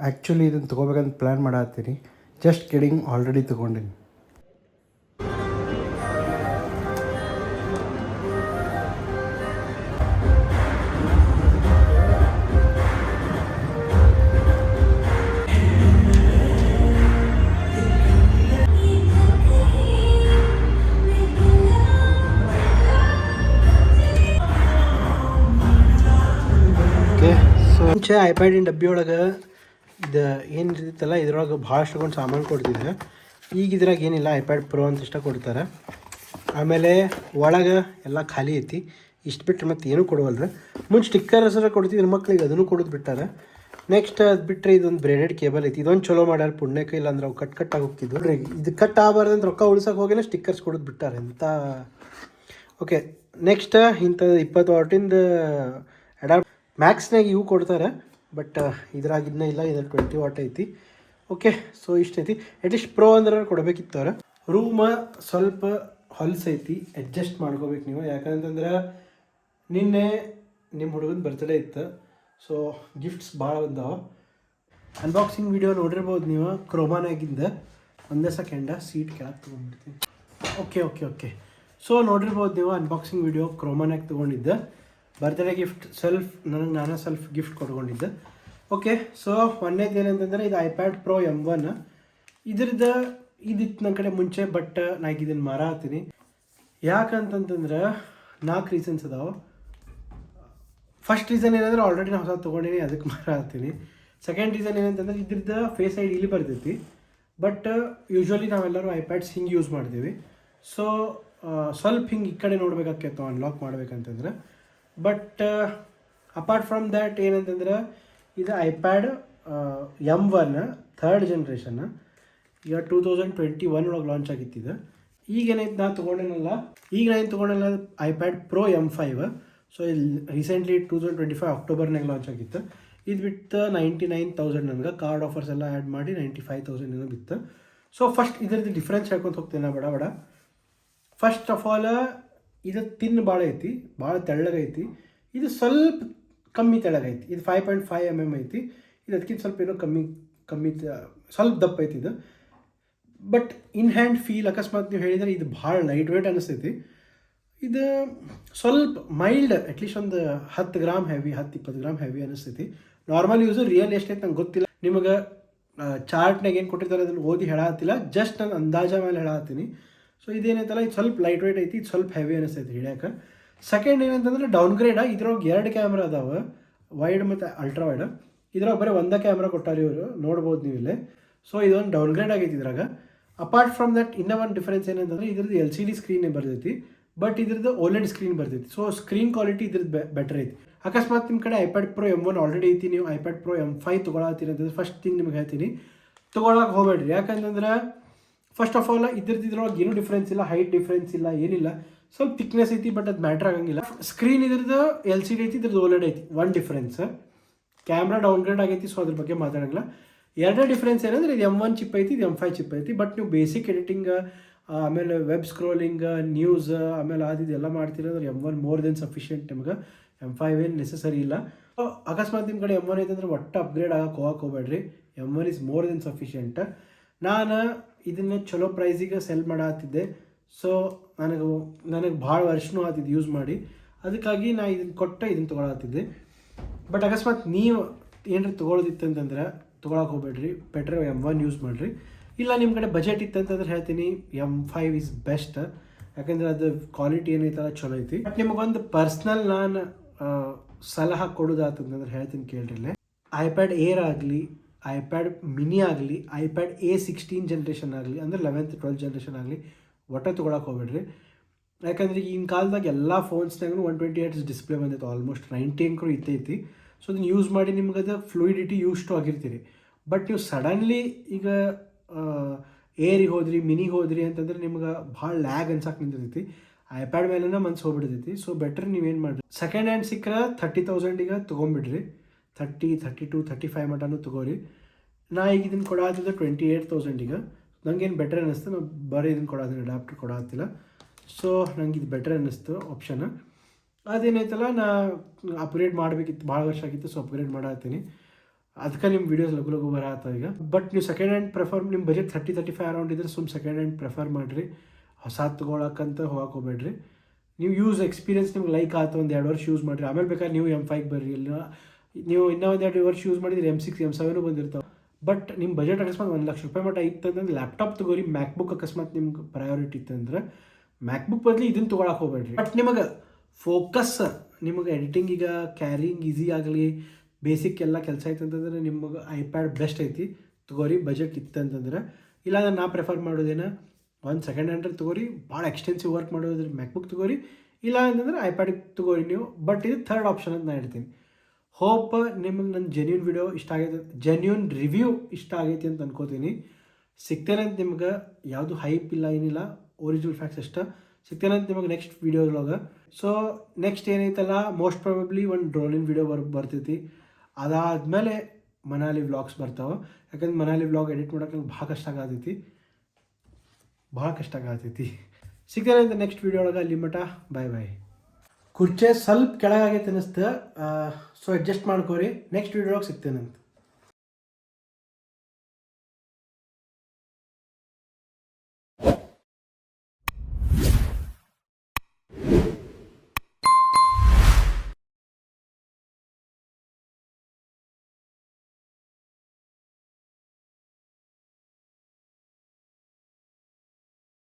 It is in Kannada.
ಆ್ಯಕ್ಚುಲಿ ಇದನ್ನು ತೊಗೋಬೇಕಂತ ಪ್ಲ್ಯಾನ್ ಮಾಡತ್ತೀನಿ. ಜಸ್ಟ್ ಕಿಡಿಂಗ್, ಆಲ್ರೆಡಿ ತೊಗೊಂಡಿನಿ. ಓಕೆ, ಸೊ ಮುಂಚೆ ಐಪ್ಯಾಡಿನ ಡಬ್ಬಿ ಒಳಗೆ ಇದು ಏನು ಇರ್ತಿತ್ತಲ್ಲ, ಇದ್ರೊಳಗೆ ಭಾಳಷ್ಟು ತಗೊಂಡು ಸಾಮಾನು ಕೊಡ್ತಿದ್ರು. ಈಗ ಇದ್ರಾಗ ಏನಿಲ್ಲ, ಐಪ್ಯಾಡ್ ಪ್ರೋ ಅಂತ ಇಷ್ಟ ಕೊಡ್ತಾರೆ. ಆಮೇಲೆ ಒಳಗೆ ಎಲ್ಲ ಖಾಲಿ ಐತಿ. ಇಷ್ಟು ಬಿಟ್ಟರೆ ಮತ್ತೆ ಏನೂ ಕೊಡುವಲ್ರಿ. ಮುಂಚೆ ಸ್ಟಿಕ್ಕರ್ ಹೆಸರು ಕೊಡ್ತಿದ್ರು ಮಕ್ಳಿಗೆ, ಅದನ್ನು ಕೊಡೋದು ಬಿಟ್ಟಾರೆ. ನೆಕ್ಸ್ಟ್ ಅದು ಬಿಟ್ಟರೆ ಇದೊಂದು ಬ್ರೇಡೆಡ್ ಕೇಬಲ್ ಐತಿ. ಇದೊಂದು ಚಲೋ ಮಾಡ್ಯಾರ ಪುಣ್ಯಕ್ಕೆ, ಇಲ್ಲ ಅಂದ್ರೆ ಅವು ಕಟ್ ಆಗಿ ಹೋಗ್ತಿದ್ವು. ಇದು ಕಟ್ ಆಗಬಾರ್ದಂತ ರೊಕ್ಕ ಉಳ್ಸೋಕೆ ಹೋಗಿನ ಸ್ಟಿಕ್ಕರ್ಸ್ ಕೊಡೋದು ಬಿಟ್ಟಾರೆ ಅಂತ. ಓಕೆ, ನೆಕ್ಸ್ಟ್ ಇಂಥದ್ದು 20 ವಾಟಿಂದ ಅಡಾಪ್ಟ್ ಮ್ಯಾಕ್ಸ್ನಾಗ ಇವು ಕೊಡ್ತಾರೆ. ಬಟ್ ಇದ್ರಾಗಿನ್ನ ಇಲ್ಲ, ಇದ್ರ 20 ವಾಟ್ ಐತಿ. ಓಕೆ, ಸೊ ಇಷ್ಟು ಐತಿ. ಅಟ್ಲೀಸ್ಟ್ ಪ್ರೋ ಅಂದ್ರೆ ಕೊಡಬೇಕಿತ್ತು ಅವ್ರು. ರೂಮ ಸ್ವಲ್ಪ ಹೊಲಸೈತಿ, ಅಡ್ಜಸ್ಟ್ ಮಾಡ್ಕೋಬೇಕು ನೀವು. ಯಾಕಂತಂದ್ರೆ ನಿನ್ನೆ ನಿಮ್ಮ ಹುಡುಗನ ಬರ್ತ್ಡೇ ಇತ್ತು. ಸೊ ಗಿಫ್ಟ್ಸ್ ಭಾಳ ಬಂದಾವ. ಅನ್ಬಾಕ್ಸಿಂಗ್ ವಿಡಿಯೋ ನೋಡಿರ್ಬೋದು ನೀವು, ಕ್ರೋಮಾನಾಗಿಂದ. ಒಂದೇ ಸೆಕೆಂಡ ಸೀಟ್ ಕೆಳಗೆ ತೊಗೊಂಡ್ಬಿಡ್ತೀನಿ. ಓಕೆ. ಸೊ ನೋಡಿರ್ಬೋದು ನೀವು, ಅನ್ಬಾಕ್ಸಿಂಗ್ ವಿಡಿಯೋ ಕ್ರೋಮಾನಾಗ ತೊಗೊಂಡಿದ್ದೆ. ಬರ್ತ್ಡೇ ಗಿಫ್ಟ್ ನಾನೇ ಸೆಲ್ಫ್ ಗಿಫ್ಟ್ ಕೊಟ್ಕೊಂಡಿದ್ದೆ. ಓಕೆ, ಸೊ ಒಂದೇದು ಏನಂತಂದರೆ ಇದು ಐಪ್ಯಾಡ್ ಪ್ರೋ M1. ಇದ್ರದ್ದು ಇದಿತ್ತು ನನ್ನ ಕಡೆ ಮುಂಚೆ, ಬಟ್ ನಾ ಇದನ್ನು ಮಾರಾತೀನಿ. ಯಾಕಂತಂತಂದ್ರೆ 4 ರೀಸನ್ಸ್ ಅದಾವೆ. ಫಸ್ಟ್ ರೀಸನ್ ಏನಂದ್ರೆ ಆಲ್ರೆಡಿ ನಾನು ಹೊಸ ತೊಗೊಂಡಿನಿ, ಅದಕ್ಕೆ ಮಾರಾತೀನಿ. ಸೆಕೆಂಡ್ ರೀಸನ್ ಏನಂತಂದ್ರೆ ಇದ್ರದ್ದು ಫೇಸ್ ಐಡಿ ಇಲ್ಲಿ ಬರ್ತೈತಿ. ಬಟ್ ಯೂಶ್ವಲಿ ನಾವೆಲ್ಲರೂ ಐಪ್ಯಾಡ್ಸ್ ಹಿಂಗೆ ಯೂಸ್ ಮಾಡ್ತೀವಿ. ಸೊ ಸ್ವಲ್ಪ ಹಿಂಗೆ ಈ ಕಡೆ ನೋಡ್ಬೇಕಾಗ್ತೈತೆ ಅನ್ಲಾಕ್ ಮಾಡ್ಬೇಕಂತಂದ್ರೆ. ಬಟ್ ಅಪಾರ್ಟ್ ಫ್ರಮ್ ದ್ಯಾಟ್ ಏನಂತಂದ್ರೆ ಇದು ಐಪ್ಯಾಡ್ M1 ಥರ್ಡ್ ಜನ್ರೇಷನ್. ಈಗ 2021 ಒಳಗೆ ಲಾಂಚ್ ಆಗಿತ್ತಿದೆ. ಈಗೇನೈತೆ ನಾನು ತೊಗೊಂಡಿಲ್ಲ ಐಪ್ಯಾಡ್ ಪ್ರೋ M5. ಸೊ ಇಲ್ಲಿ ರೀಸೆಂಟ್ಲಿ 2025 ಅಕ್ಟೋಬರ್ನಾಗ ಲಾಂಚ್ ಆಗಿತ್ತು. ಇದು ಬಿಟ್ಟು 99,000 ನನಗೆ ಕಾರ್ಡ್ ಆಫರ್ಸ್ ಎಲ್ಲ ಆ್ಯಡ್ ಮಾಡಿ 95,000 ಏನೋ ಬಿತ್ತು. ಸೊ ಫಸ್ಟ್ ಇದರದ್ದು ಡಿಫ್ರೆನ್ಸ್ ಹೇಳ್ಕೊತ ಹೋಗ್ತೇನೆ ಬಡ. ಫಸ್ಟ್ ಆಫ್ ಆಲ್ ಇದು ತಿನ್ ಭಾಳ ಐತಿ, ಭಾಳ ತೆಳ್ಳಗೈತಿ. ಇದು ಸ್ವಲ್ಪ ಕಮ್ಮಿ ತೆಳ್ಳಗೈತಿ. ಇದು 5.5 mm ಐತಿ. ಇದು ಅದಕ್ಕಿಂತ ಸ್ವಲ್ಪ ಏನೋ ಕಮ್ಮಿ ಸ್ವಲ್ಪ ದಪ್ಪ ಐತಿ ಇದು. ಬಟ್ ಇನ್ ಹ್ಯಾಂಡ್ ಫೀಲ್ ಅಕಸ್ಮಾತ್ ನೀವು ಹೇಳಿದರೆ ಇದು ಭಾಳ ಲೈಟ್ ವೇಟ್ ಅನ್ನಿಸ್ತೈತಿ. ಇದು ಸ್ವಲ್ಪ ಮೈಲ್ಡ್, ಅಟ್ಲೀಸ್ಟ್ ಒಂದು 10 ಗ್ರಾಮ್ ಹೆವಿ, 10-20 ಗ್ರಾಮ್ ಹೆವಿ ಅನ್ನಿಸ್ತೈತಿ. ನಾರ್ಮಲ್ ಯೂಸು ರಿಯಲ್ ಎಷ್ಟೈತೆ ನಂಗೆ ಗೊತ್ತಿಲ್ಲ. ನಿಮಗೆ ಚಾರ್ಟ್ನಾಗ ಏನು ಕೊಟ್ಟಿರ್ತಾರೆ ಅದನ್ನು ಓದಿ ಹೇಳತ್ತಿಲ್ಲ, ಜಸ್ಟ್ ನಾನು ಅಂದಾಜ ಮೇಲೆ ಹೇಳತ್ತೀನಿ. ಸೊ ಇದೇನೈತಲ್ಲ, ಇದು ಸ್ವಲ್ಪ ಲೈಟ್ ವೇಟ್ ಐತಿ, ಇದು ಸ್ವಲ್ಪ ಹೆವಿ ಅನ್ನಿಸ್ತೈತಿ ಹಿಡಿಯೋಕೆ. ಸೆಕೆಂಡ್ ಏನಂತಂದ್ರೆ ಡೌನ್ಗ್ರೇಡ. ಇದ್ರೊಳಗೆ 2 ಕ್ಯಾಮ್ರಾ ಅದಾವೆ, ವೈಡ್ ಮತ್ತು ಅಲ್ಟ್ರಾ ವೈಡ್. ಇದ್ರೊಳಗೆ ಬರೀ ಒಂದೇ ಕ್ಯಾಮ್ರಾ ಕೊಟ್ಟಾರೆ ಇವರು, ನೋಡ್ಬೋದು ನೀವು ಇಲ್ಲೇ. ಸೊ ಇದೊಂದು ಡೌನ್ಗ್ರೇಡ್ ಆಗೈತಿ ಇದ್ರಾಗ. ಅಪಾರ್ಟ್ ಫ್ರಮ್ ದಟ್ ಇನ್ನೂ ಒಂದು ಡಿಫ್ರೆನ್ಸ್ ಏನಂತಂದ್ರೆ ಇದ್ರದ್ದು LCD ಸ್ಕ್ರೀನೇ ಬರ್ತೈತಿ, ಬಟ್ ಇದ್ರದ್ದು OLED ಸ್ಕ್ರೀನ್ ಬರ್ತೈತಿ. ಸೊ ಸ್ಕ್ರೀನ್ ಕ್ವಾಲಿಟಿ ಇದ್ರದ್ದು ಬೆಟರ್ ಐತಿ. ಅಕಸ್ಮಾತ್ ನಿಮ್ಮ ಕಡೆ ಐಪ್ಯಾಡ್ ಪ್ರೋ M1 ಆಲ್ರೆಡಿ ಐತಿ, ನೀವು ಐಪ್ಯಾಡ್ ಪ್ರೋ M5 ತೊಗೊಳತ್ತೀರಿ ಅಂತಂದ್ರೆ ಫಸ್ಟ್ ಥಿಂಗ್ ನಿಮ್ಗೆ ಹೇಳ್ತೀನಿ, ತೊಗೊಳಕ್ಕೆ ಹೋಗಬೇಡ್ರಿ. ಯಾಕಂತಂದ್ರೆ ಫಸ್ಟ್ ಆಫ್ ಆಲ್ ಇದ್ರೊಳಗೆ ಏನೂ ಡಿಫ್ರೆನ್ಸ್ ಇಲ್ಲ, ಹೈಟ್ ಡಿಫ್ರೆನ್ಸ್ ಇಲ್ಲ, ಏನಿಲ್ಲ. ಸ್ವಲ್ಪ ಥಿಕ್ನೆಸ್ ಐತಿ, ಬಟ್ ಅದು ಮ್ಯಾಟ್ರ್ ಆಗಂಗಿಲ್ಲ. ಸ್ಕ್ರೀನ್ ಇದ್ರದ್ದು LCD ಐತಿ, ಇದ್ರದ್ದು OLED ಐತಿ. ಒಂದು ಡಿಫ್ರೆನ್ಸ್, ಕ್ಯಾಮ್ರಾ ಡೌನ್ಗ್ರೇಡ್ ಆಗೈತಿ. ಸೊ ಅದ್ರ ಬಗ್ಗೆ ಮಾತಾಡೋಂಗಿಲ್ಲ. ಎರಡನೇ ಡಿಫ್ರೆನ್ಸ್ ಏನಂದ್ರೆ ಇದು M1 ಚಿಪ್ ಐತಿ, ಇದು M5 ಚಿಪ್ ಐತಿ. ಬಟ್ ನೀವು ಬೇಸಿಕ್ ಎಡಿಟಿಂಗ್, ಆಮೇಲೆ ವೆಬ್ ಸ್ಕ್ರೋಲಿಂಗ್, ನ್ಯೂಸ್, ಆಮೇಲೆ ಅದೆಲ್ಲ ಮಾಡ್ತೀರ ಅಂದ್ರೆ M1 ಮೋರ್ ದೆನ್ ಸಫಿಷಿಯೆಂಟ್. ನಿಮ್ಗೆ M5 ಏನು ನೆಸಸರಿ ಇಲ್ಲ. ಅಕಸ್ಮಾತ್ ನಿಮ್ಮ ಕಡೆ M1 ಐತೆ ಅಂದ್ರೆ ಒಟ್ಟು ಅಪ್ಗ್ರೇಡ್ ಆಗಕ್ಕೆ ಹೋಗ್ಬೇಡ್ರಿ. M1 is more than sufficient. ನಾನು ಇದನ್ನು ಚಲೋ ಪ್ರೈಸಿಗೆ ಸೆಲ್ ಮಾಡತ್ತಿದ್ದೆ. ಸೊ ನನಗೆ ಭಾಳ ವರ್ಷನೂ ಆತಿದ್ದು ಯೂಸ್ ಮಾಡಿ, ಅದಕ್ಕಾಗಿ ನಾನು ಇದನ್ನು ತೊಗೊಳತ್ತಿದ್ದೆ. ಬಟ್ ಅಕಸ್ಮಾತ್ ನೀವು ಏನಾರು ತೊಗೊಳೋದಿತ್ತು ಅಂತಂದ್ರೆ ತೊಗೊಳಕ್ಕೆ ಹೋಗ್ಬೇಡ್ರಿ, ಬೆಟ್ರ್ M1 ಯೂಸ್ ಮಾಡಿರಿ. ಇಲ್ಲ ನಿಮ್ಮ ಕಡೆ ಬಜೆಟ್ ಇತ್ತಂತಂದ್ರೆ ಹೇಳ್ತೀನಿ M5 ಈಸ್ ಬೆಸ್ಟ್. ಯಾಕಂದರೆ ಅದು ಕ್ವಾಲಿಟಿ ಏನೈತಲ್ಲ ಚಲೋ ಐತಿ. ಬಟ್ ನಿಮಗೊಂದು ಪರ್ಸ್ನಲ್ ನಾನು ಸಲಹೆ ಕೊಡೋದಾತಂತಂದ್ರೆ ಹೇಳ್ತೀನಿ ಕೇಳ್ರಿಲ್ಲೇ. ಐಪ್ಯಾಡ್ ಏರ್ ಆಗಲಿ, ಐಪ್ಯಾಡ್ ಮಿನಿ ಆಗಲಿ, ಐಪ್ಯಾಡ್ A16 ಜನ್ರೇಷನ್ ಆಗಲಿ, ಅಂದರೆ 11th 12th ಜನ್ರೇಷನ್ ಆಗಲಿ, ಒಟ್ಟು ತೊಗೊಳಕ್ಕೆ ಹೋಗ್ಬೇಡ್ರಿ. ಯಾಕಂದರೆ ಈಗಿನ ಕಾಲದಾಗ ಎಲ್ಲ ಫೋನ್ಸ್ನಾಗೂ 120 Hz ಡಿಸ್ಪ್ಲೇ ಬಂದೈತೆ, ಆಲ್ಮೋಸ್ಟ್ 90 ಅಂಕರು ಇತ್ತೈತಿ. ಸೊ ಅದನ್ನು ಯೂಸ್ ಮಾಡಿ ನಿಮ್ಗೆ ಅದು ಫ್ಲೂಯಿಡಿಟಿ ಯೂಸ್ಟು ಆಗಿರ್ತೀರಿ. ಬಟ್ ನೀವು ಸಡನ್ಲಿ ಈಗ ಏರಿಗೆ ಹೋದ್ರಿ, ಮಿನಿಗೆ ಹೋದ್ರಿ ಅಂತಂದ್ರೆ ನಿಮ್ಗೆ ಭಾಳ ಲ್ಯಾಗ್ ಅನ್ಸಕ್ಕೆ ನಿಂತೈತಿ. ಐಪ್ಯಾಡ್ ಮೇಲೆನೇ ಮನ್ಸು ಹೋಗ್ಬಿಡ್ತೈತಿ. ಸೊ ಬೆಟ್ರ್ ನೀವೇನು ಮಾಡಿರಿ, ಸೆಕೆಂಡ್ ಹ್ಯಾಂಡ್ ಸಿಕ್ಕರೆ 30,000 ತೊಗೊಂಬಿಡ್ರಿ. 30, 32, 35 ಮಟನೂ ತೊಗೋರಿ. ನಾ ಈಗ ಇದನ್ನು ಕೊಡಾತಿದ್ದೆ 28,000. ನಂಗೇನು ಬೆಟರ್ ಅನ್ನಿಸ್ತು, ನಾವು ಬರೀ ಇದನ್ನು ಕೊಡೋದಿಲ್ಲ, ಅಡಾಪ್ಟರ್ ಕೊಡತ್ತಿಲ್ಲ. ಸೊ ನಂಗೆ ಇದು ಬೆಟರ್ ಅನ್ನಿಸ್ತು ಆಪ್ಷನ್. ಅದೇನೈತಲ್ಲ, ನಾ ಅಪ್ಗ್ರೇಡ್ ಮಾಡಬೇಕಿತ್ತು, ಭಾಳ ವರ್ಷ ಆಗಿತ್ತು. ಸೊ ಅಪ್ಗ್ರೇಡ್ ಮಾಡತ್ತೀನಿ. ಅದಕ್ಕೆ ನಿಮ್ಮ ವೀಡಿಯೋಸ್ ಲಘು ಲಘು ಬರತ್ತ ಈಗ. ಬಟ್ ನೀವು ಸೆಕೆಂಡ್ ಹ್ಯಾಂಡ್ ಪ್ರಿಫರ್, ನಿಮ್ಮ ಬಜೆಟ್ 30-35 ಅರೌಂಡ್ ಇದ್ರೆ ಸೆಕೆಂಡ್ ಹ್ಯಾಂಡ್ ಪ್ರಿಫರ್ ಮಾಡಿರಿ. ಹೊಸ ತೊಗೊಳಕ್ಕಂತ ಹೋಗಕ್ಕೆ ಹೋಗ್ಬೇಡ್ರಿ. ನೀವು ಯೂಸ್ ಎಕ್ಸ್ಪೀರಿಯನ್ಸ್ ನಿಮ್ಗೆ ಲೈಕ್ ಆಯ್ತು, ಒಂದು 2 ವರ್ಷ ಯೂಸ್ ಮಾಡಿರಿ. ಆಮೇಲೆ ಬೇಕಾದ್ರೆ ನೀವು M5 ಬರ್ರಿ. ಇಲ್ಲ ನೀವು ಇನ್ನೂ ಒಂದು 2 ವರ್ಷ ಯೂಸ್ ಮಾಡಿದ್ರೆ M6 M7 ಬಂದಿರ್ತಾವೆ. ಬಟ್ ನಿಮ್ಮ ಬಜೆಟ್ ಅಕಸ್ಮಾತ್ ₹1,00,000 ಮಟ್ಟ ಇತ್ತಂದ್ರೆ ಲ್ಯಾಪ್ಟಾಪ್ ತೊಗೋರಿ. ಮ್ಯಾಕ್ಬುಕ್ ಅಕಸ್ಮಾತ್ ನಿಮ್ಗೆ ಪ್ರಯಾರಿಟಿ ಇತ್ತಂದ್ರೆ ಮ್ಯಾಕ್ಬುಕ್ ಬದಲು ಇದನ್ನು ತೊಗೊಳಕ್ಕೆ ಹೋಗ್ಬೇಡ್ರಿ. ಬಟ್ ನಿಮಗೆ ಫೋಕಸ್, ನಿಮಗೆ ಎಡಿಟಿಂಗ್ ಕ್ಯಾರಿಂಗ್ ಈಸಿ ಆಗಲಿ, ಬೇಸಿಕ್ ಎಲ್ಲ ಕೆಲಸ ಐತೆ ಅಂತಂದ್ರೆ ನಿಮಗೆ ಐಪ್ಯಾಡ್ ಬೆಸ್ಟ್ ಐತಿ, ತೊಗೋರಿ. ಬಜೆಟ್ ಇತ್ತಂತಂದ್ರೆ ಇಲ್ಲ ನಾ ಪ್ರಿಫರ್ ಮಾಡೋದೇನು, ಒಂದು ಸೆಕೆಂಡ್ ಹ್ಯಾಂಡ್ರೆ ತೊಗೋರಿ. ಭಾಳ ಎಕ್ಸ್ಟೆನ್ಸಿವ್ ವರ್ಕ್ ಮಾಡೋದ್ರೆ ಮ್ಯಾಕ್ಬುಕ್ ತೊಗೋರಿ, ಇಲ್ಲ ಅಂತಂದ್ರೆ ಐಪ್ಯಾಡಿಗೆ ತೊಗೋರಿ ನೀವು. ಬಟ್ ಇದು ಥರ್ಡ್ ಆಪ್ಷನ್ ಅಂತ ನಾನು ಹೇಳ್ತೀನಿ. ಹೋಪ್ ನಿಮಗೆ ನನ್ನ ಜೆನ್ಯೂನ್ ವಿಡಿಯೋ ಇಷ್ಟ ಆಗೈತೆ, ಜೆನ್ಯೂನ್ ರಿವ್ಯೂ ಇಷ್ಟ ಆಗೈತಿ ಅಂತ ಅನ್ಕೋತೀನಿ. ಸಿಗ್ತೇನೆ ಅಂತ ನಿಮ್ಗೆ, ಯಾವುದು ಹೈಪ್ ಇಲ್ಲ ಏನಿಲ್ಲ, ಒರಿಜಿನಲ್ ಫ್ಯಾಕ್ಟ್ಸ್ ಅಷ್ಟ ಸಿಗ್ತೇನೆ ಅಂತ ನಿಮಗೆ ನೆಕ್ಸ್ಟ್ ವೀಡಿಯೋದೊಳಗೆ. ಸೊ ನೆಕ್ಸ್ಟ್ ಏನೈತಲ್ಲ, ಮೋಸ್ಟ್ ಪ್ರಾಬಬ್ಲಿ ಒಂದು ಡ್ರೋನಿನ ವೀಡಿಯೋ ಬರ್ತೈತಿ. ಅದಾದಮೇಲೆ ಮನಾಲಿ ವ್ಲಾಗ್ಸ್ ಬರ್ತಾವೆ. ಯಾಕಂದ್ರೆ ಮನಾಲಿ ವ್ಲಾಗ್ ಎಡಿಟ್ ಮಾಡೋಕೆ ಭಾಳ ಕಷ್ಟ ಆಗತೈತಿ. ಸಿಗ್ತೇನೆ ಅಂತ ನೆಕ್ಸ್ಟ್ ವೀಡಿಯೋ ಒಳಗೆ. ಅಲ್ಲಿ ಮಟ ಬಾಯ್ ಬಾಯ್. ಕುರ್ಚೆ ಸ್ವಲ್ಪ ಕೆಳಗಾಗೈತೆ ಅನ್ನಿಸ್ತು, ಸೊ ಅಡ್ಜಸ್ಟ್ ಮಾಡ್ಕೋರಿ. ನೆಕ್ಸ್ಟ್ ವೀಡಿಯೋ ಒಳಗೆ ಸಿಗ್ತೇನೆ ಅಂತ.